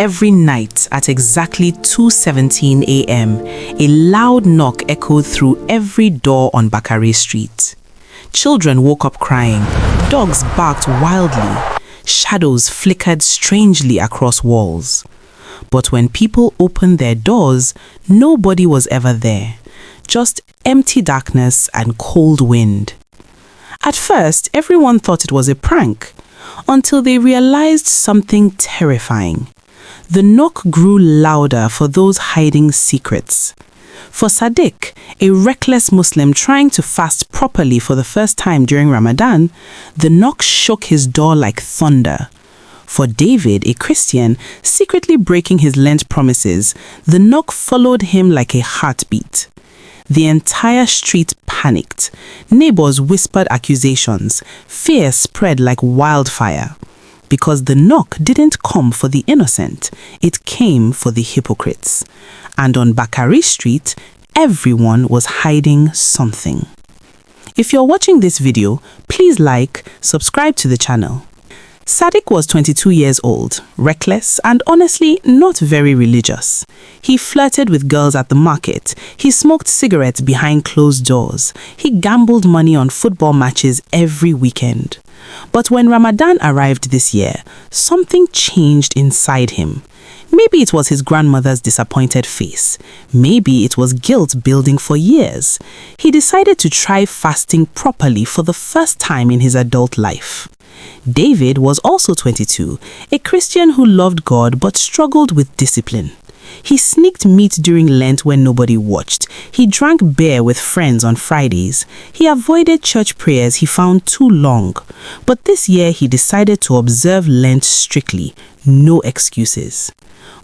Every night at exactly 2:17 a.m., a loud knock echoed through every door on Bakare Street. Children woke up crying, dogs barked wildly, shadows flickered strangely across walls. But when people opened their doors, nobody was ever there, just empty darkness and cold wind. At first, everyone thought it was a prank, until they realized something terrifying. The knock grew louder for those hiding secrets. For Sadiq, a reckless Muslim trying to fast properly for the first time during Ramadan, the knock shook his door like thunder. For David, a Christian, secretly breaking his Lent promises, the knock followed him like a heartbeat. The entire street panicked. Neighbors whispered accusations. Fear spread like wildfire. Because the knock didn't come for the innocent, it came for the hypocrites. And on Bakare Street, everyone was hiding something. If you're watching this video, please like, subscribe to the channel. Sadiq was 22 years old, reckless and honestly not very religious. He flirted with girls at the market. He smoked cigarettes behind closed doors. He gambled money on football matches every weekend. But when Ramadan arrived this year, something changed inside him. Maybe it was his grandmother's disappointed face. Maybe it was guilt building for years. He decided to try fasting properly for the first time in his adult life. David was also 22, a Christian who loved God but struggled with discipline. He sneaked meat during Lent when nobody watched. He drank beer with friends on Fridays. He avoided church prayers he found too long. But this year he decided to observe Lent strictly, no excuses.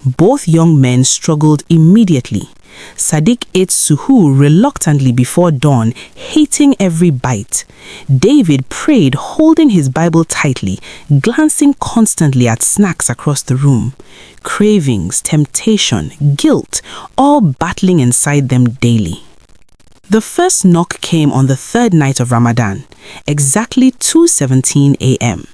Both young men struggled immediately. Sadiq ate suhoor reluctantly before dawn, hating every bite. David prayed, holding his Bible tightly, glancing constantly at snacks across the room. Cravings, temptation, guilt, all battling inside them daily. The first knock came on the third night of Ramadan, exactly 2:17 a.m.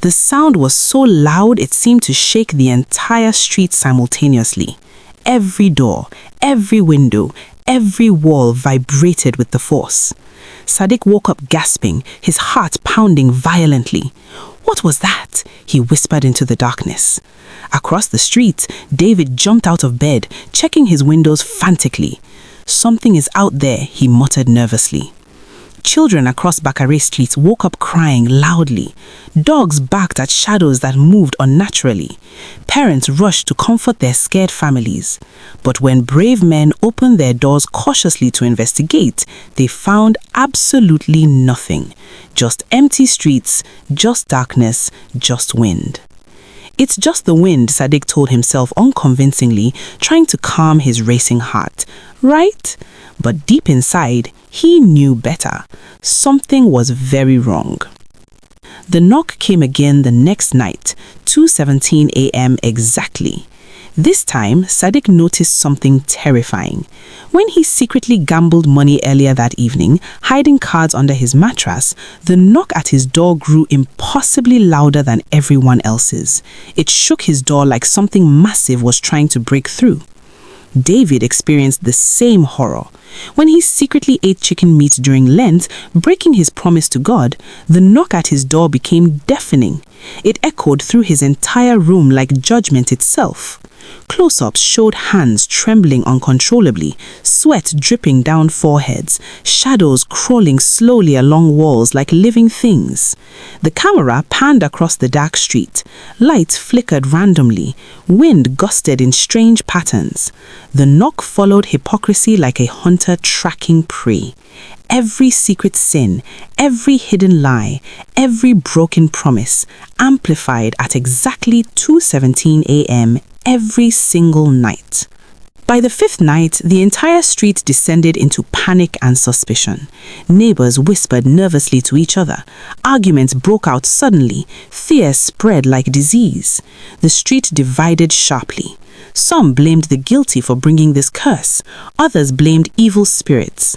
The sound was so loud it seemed to shake the entire street simultaneously. Every door, every window, every wall vibrated with the force. Sadiq woke up gasping, his heart pounding violently. "What was that?" he whispered into the darkness. Across the street, David jumped out of bed, checking his windows frantically. "Something is out there," he muttered nervously. Children across Bakare Street woke up crying loudly. Dogs barked at shadows that moved unnaturally. Parents rushed to comfort their scared families. But when brave men opened their doors cautiously to investigate, they found absolutely nothing. Just empty streets, just darkness, just wind. "It's just the wind," Sadiq told himself unconvincingly, trying to calm his racing heart. Right? But deep inside, he knew better. Something was very wrong. The knock came again the next night, 2:17 a.m. exactly. This time, Sadiq noticed something terrifying. When he secretly gambled money earlier that evening, hiding cards under his mattress, the knock at his door grew impossibly louder than everyone else's. It shook his door like something massive was trying to break through. David experienced the same horror. When he secretly ate chicken meat during Lent, breaking his promise to God, the knock at his door became deafening. It echoed through his entire room like judgment itself. Close-ups showed hands trembling uncontrollably, sweat dripping down foreheads, shadows crawling slowly along walls like living things. The camera panned across the dark street. Lights flickered randomly. Wind gusted in strange patterns. The knock followed hypocrisy like a hunter tracking prey. Every secret sin, every hidden lie, every broken promise, amplified at exactly 2:17 a.m. every single night. By the fifth night, the entire street descended into panic and suspicion. Neighbors whispered nervously to each other. Arguments broke out suddenly. Fear spread like disease. The street divided sharply. Some blamed the guilty for bringing this curse. Others blamed evil spirits.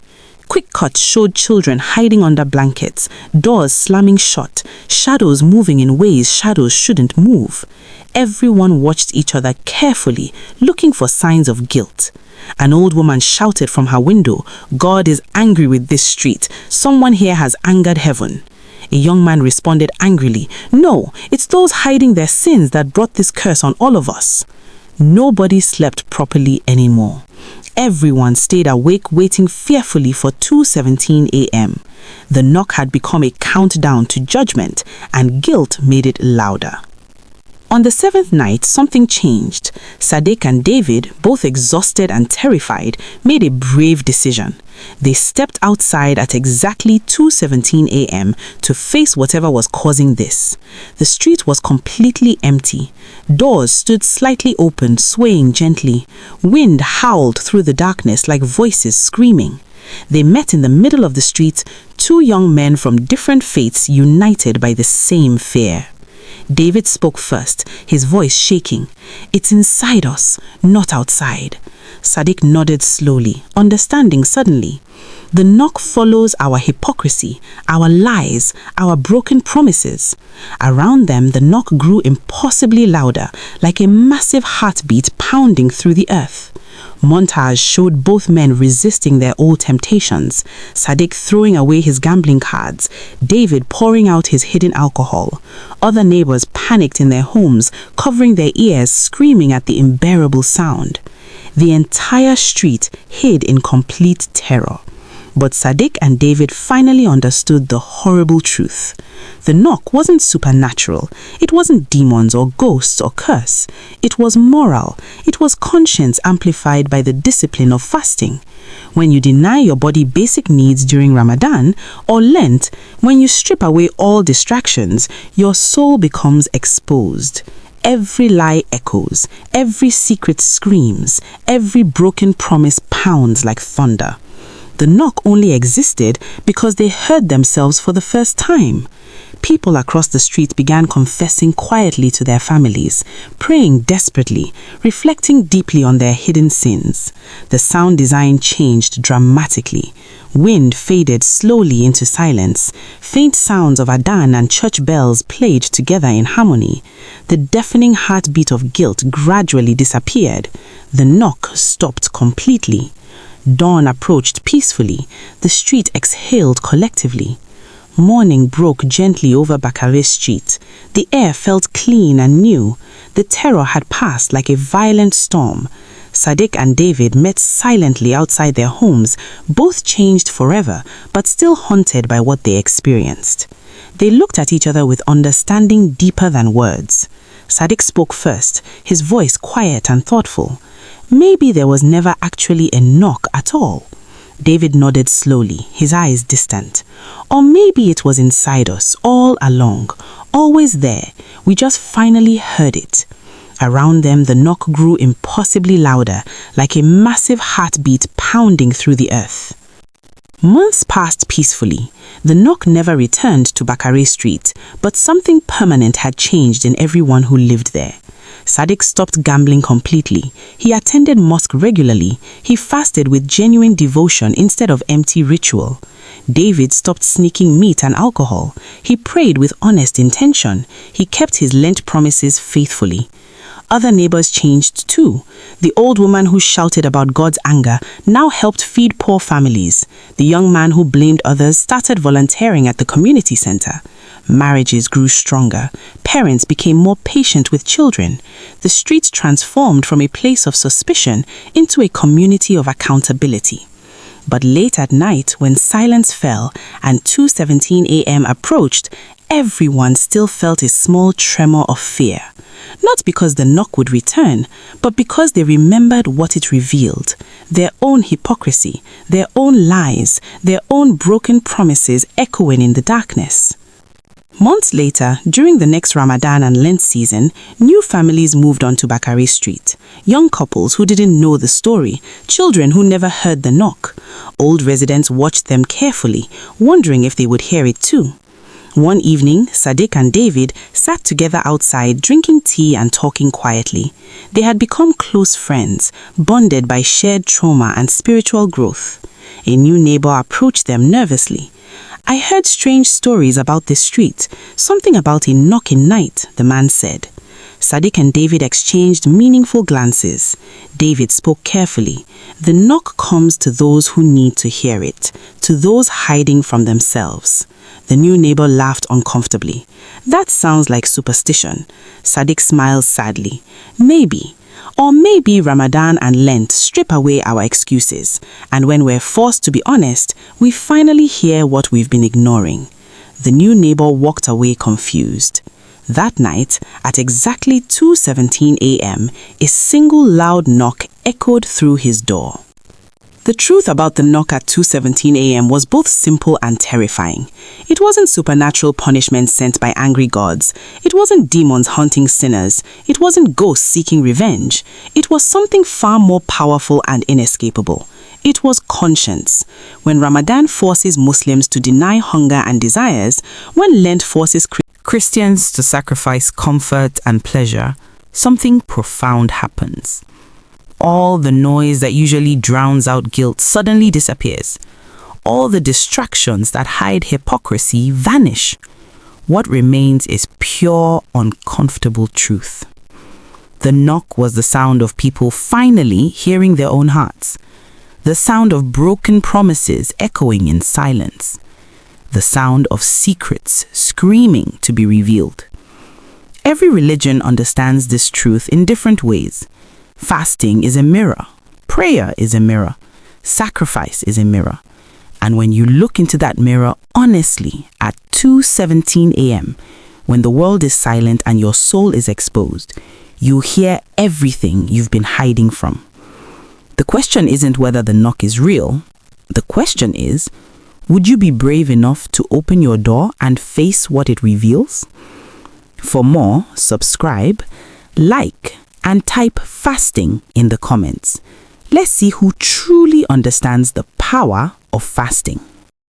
Quick cuts showed children hiding under blankets, doors slamming shut, shadows moving in ways shadows shouldn't move. Everyone watched each other carefully, looking for signs of guilt. An old woman shouted from her window, "God is angry with this street. Someone here has angered heaven." A young man responded angrily, "No, it's those hiding their sins that brought this curse on all of us." Nobody slept properly anymore. Everyone stayed awake waiting fearfully for 2:17 a.m. The knock had become a countdown to judgment, and guilt made it louder. On the seventh night, something changed. Sadiq and David, both exhausted and terrified, made a brave decision. They stepped outside at exactly 2:17 a.m. to face whatever was causing this. The street was completely empty. Doors stood slightly open, swaying gently. Wind howled through the darkness like voices screaming. They met in the middle of the street, two young men from different faiths united by the same fear. David spoke first, his voice shaking. "It's inside us, not outside." Sadiq nodded slowly, understanding suddenly. The knock follows our hypocrisy, our lies, our broken promises. Around them, the knock grew impossibly louder, like a massive heartbeat pounding through the earth. Montage showed both men resisting their old temptations, Sadiq throwing away his gambling cards, David pouring out his hidden alcohol. Other neighbors panicked in their homes, covering their ears, screaming at the unbearable sound. The entire street hid in complete terror. But Sadiq and David finally understood the horrible truth. The knock wasn't supernatural. It wasn't demons or ghosts or curse. It was moral. It was conscience amplified by the discipline of fasting. When you deny your body basic needs during Ramadan or Lent, when you strip away all distractions, your soul becomes exposed. Every lie echoes, every secret screams, every broken promise pounds like thunder. The knock only existed because they heard themselves for the first time. People across the street began confessing quietly to their families, praying desperately, reflecting deeply on their hidden sins. The sound design changed dramatically. Wind faded slowly into silence. Faint sounds of adhan and church bells played together in harmony. The deafening heartbeat of guilt gradually disappeared. The knock stopped completely. Dawn approached peacefully. The street exhaled collectively. Morning broke gently over Bakare Street. The air felt clean and new. The terror had passed like a violent storm. Sadiq and David met silently outside their homes, both changed forever, but still haunted by what they experienced. They looked at each other with understanding deeper than words. Sadiq spoke first, his voice quiet and thoughtful. Maybe there was never actually a knock at all. David nodded slowly, his eyes distant. Or maybe it was inside us, all along, always there. We just finally heard it. Around them, the knock grew impossibly louder, like a massive heartbeat pounding through the earth. Months passed peacefully. The knock never returned to Bakare Street, but something permanent had changed in everyone who lived there. Sadiq stopped gambling completely. He attended mosque regularly. He fasted with genuine devotion instead of empty ritual. David stopped sneaking meat and alcohol. He prayed with honest intention. He kept his Lent promises faithfully. Other neighbors changed too. The old woman who shouted about God's anger now helped feed poor families. The young man who blamed others started volunteering at the community center. Marriages grew stronger. Parents became more patient with children. The streets transformed from a place of suspicion into a community of accountability. But late at night, when silence fell and 2:17 a.m. approached, everyone still felt a small tremor of fear. Not because the knock would return, but because they remembered what it revealed. Their own hypocrisy, their own lies, their own broken promises echoing in the darkness. Months later, during the next Ramadan and Lent season, new families moved onto Bakare Street. Young couples who didn't know the story, children who never heard the knock. Old residents watched them carefully, wondering if they would hear it too. One evening, Sadiq and David sat together outside drinking tea and talking quietly. They had become close friends, bonded by shared trauma and spiritual growth. A new neighbor approached them nervously. "I heard strange stories about this street, something about a knock in night," the man said. Sadiq and David exchanged meaningful glances. David spoke carefully. The knock comes to those who need to hear it, to those hiding from themselves. The new neighbor laughed uncomfortably. That sounds like superstition. Sadiq smiled sadly. Maybe. Or maybe Ramadan and Lent strip away our excuses, and when we're forced to be honest, we finally hear what we've been ignoring. The new neighbor walked away confused. That night, at exactly 2:17 a.m., a single loud knock echoed through his door. The truth about the knock at 2:17 a.m. was both simple and terrifying. It wasn't supernatural punishment sent by angry gods. It wasn't demons hunting sinners. It wasn't ghosts seeking revenge. It was something far more powerful and inescapable. It was conscience. When Ramadan forces Muslims to deny hunger and desires, when Lent forces Christians to sacrifice comfort and pleasure, something profound happens. All the noise that usually drowns out guilt suddenly disappears. All the distractions that hide hypocrisy vanish. What remains is pure, uncomfortable truth. The knock was the sound of people finally hearing their own hearts. The sound of broken promises echoing in silence. The sound of secrets screaming to be revealed. Every religion understands this truth in different ways. Fasting is a mirror. Prayer is a mirror. Sacrifice is a mirror. And when you look into that mirror honestly at 2:17 a.m., when the world is silent and your soul is exposed, you hear everything you've been hiding from. The question isn't whether the knock is real. The question is, would you be brave enough to open your door and face what it reveals? For more, subscribe, like, and type fasting in the comments. Let's see who truly understands the power of fasting.